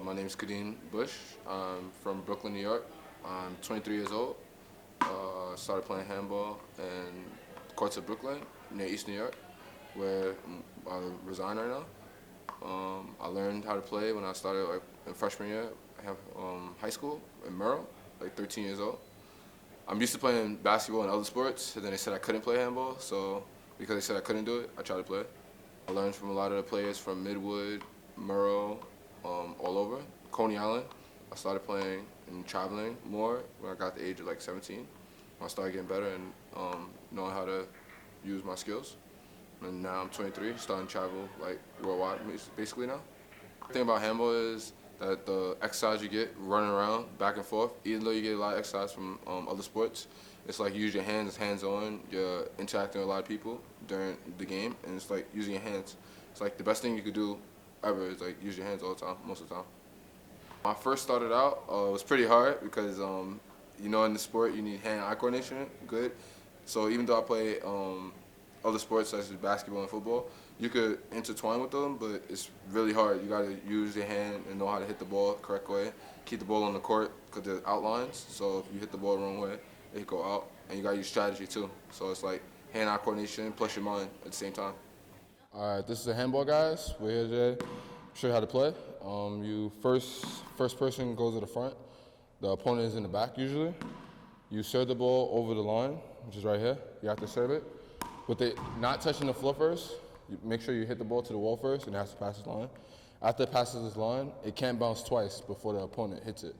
My name is Kadeem Bush. I'm from Brooklyn, New York. I'm 23 years old. Started playing handball in courts of Brooklyn, near East New York, where I reside right now. I learned how to play when I started in freshman year of high school in Merrill, 13 years old. I'm used to playing basketball and other sports, and then they said I couldn't play handball, so because they said I couldn't do it, I tried to play. I learned from a lot of the players from Midwood, Merrill, all over. Coney Island. I started playing and traveling more when I got the age of 17. I started getting better and knowing how to use my skills. And now I'm 23, starting to travel worldwide basically now. The thing about handball is that the exercise you get running around back and forth, even though you get a lot of exercise from other sports, it's like you use your hands, it's hands-on, you're interacting with a lot of people during the game, and it's like using your hands. It's like the best thing you could do ever is use your hands all the time, most of the time. When I first started out, it was pretty hard because in the sport you need hand-eye coordination, good. So even though I play other sports such as basketball and football, you could intertwine with them, but it's really hard. You gotta use your hand and know how to hit the ball the correct way. Keep the ball on the court because there's outlines, so if you hit the ball the wrong way, it go out. And you gotta use strategy too. So it's like hand-eye coordination plus your mind at the same time. All right, this is the handball, guys. We're here today. Show you how to play. You first person goes to the front. The opponent is in the back usually. You serve the ball over the line, which is right here. You have to serve it. With it not touching the floor first, you make sure you hit the ball to the wall first and it has to pass this line. After it passes this line, it can't bounce twice before the opponent hits it.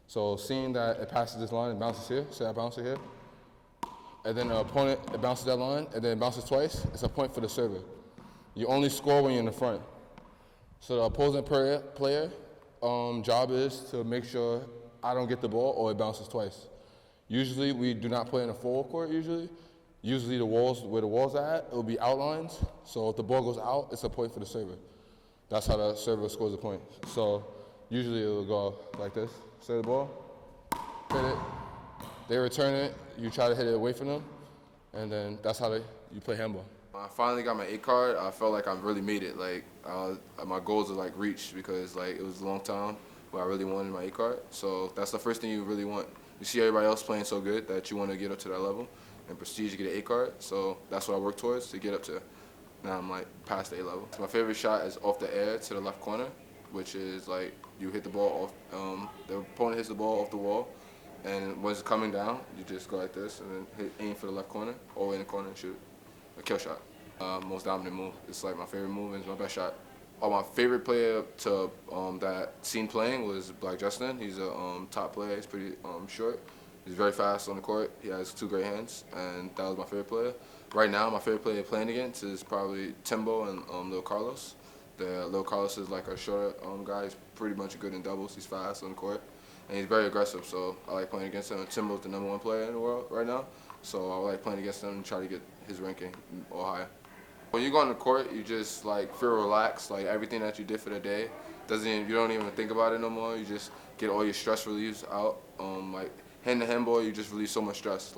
So seeing that it passes this line and bounces here, say I bounce it here, and then the opponent, it bounces that line, and then it bounces twice, it's a point for the server. You only score when you're in the front. So the opposing player job is to make sure I don't get the ball or it bounces twice. Usually we do not play in a full court usually. Usually the walls, where the walls are at, it will be outlines. So if the ball goes out, it's a point for the server. That's how the server scores a point. So usually it will go like this. Serve the ball, hit it, they return it, you try to hit it away from them, and then that's how you play handball. I finally got my A card. I felt like I really made it. My goals are reached because it was a long time where I really wanted my A card. So that's the first thing you really want. You see everybody else playing so good that you want to get up to that level and prestige to get an A card. So that's what I work towards to get up to. Now I'm past the A level. My favorite shot is off the air to the left corner, which is you hit the ball off. The opponent hits the ball off the wall, and when it's coming down, you just go like this and then aim for the left corner, all the way in the corner and shoot. A kill shot. Most dominant move. It's my favorite move and it's my best shot. My favorite player to that seen playing was Black Justin. He's a top player. He's pretty short. He's very fast on the court. He has two great hands, and that was my favorite player. Right now, my favorite player playing against is probably Timbo and Lil Carlos. Lil Carlos is a shorter guy. He's pretty much good in doubles. He's fast on the court, and he's very aggressive. So I like playing against him. And Timbo's the #1 player in the world right now. So I like playing against him and try to get his ranking or higher. When you go on the court, you just feel relaxed. Everything that you did for the day, you don't even think about it no more. You just get all your stress reliefs out. Hand to handball, you just release so much stress.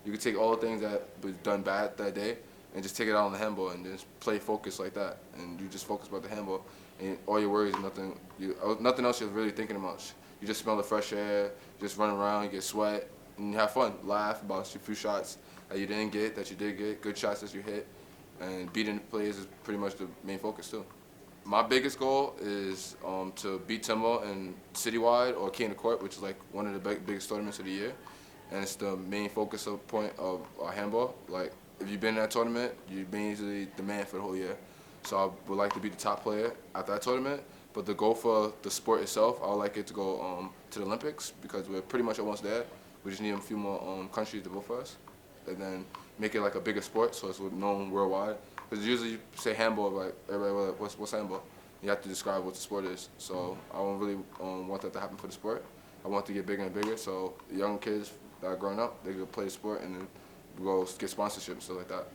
You can take all the things that was done bad that day and just take it out on the handball and just play focus like that. And you just focus about the handball, and all your worries, nothing else you're really thinking about. You just smell the fresh air, just run around, you get sweat, and you have fun. Laugh about your few shots that you didn't get, that you did get, good shots that you hit. And beating the players is pretty much the main focus too. My biggest goal is to beat Timbo in Citywide or King of the Court, which is one of the biggest tournaments of the year. And it's the main focus point of our handball. If you've been in that tournament, you're basically the man for the whole year. So I would like to be the top player at that tournament. But the goal for the sport itself, I would like it to go to the Olympics because we're pretty much almost there. We just need a few more countries to vote for us. And then make it a bigger sport so it's known worldwide. Because usually you say handball, everybody, what's handball? You have to describe what the sport is. So I don't really want that to happen for the sport. I want it to get bigger and bigger so young kids that are growing up, they can play the sport and then go get sponsorship and stuff like that.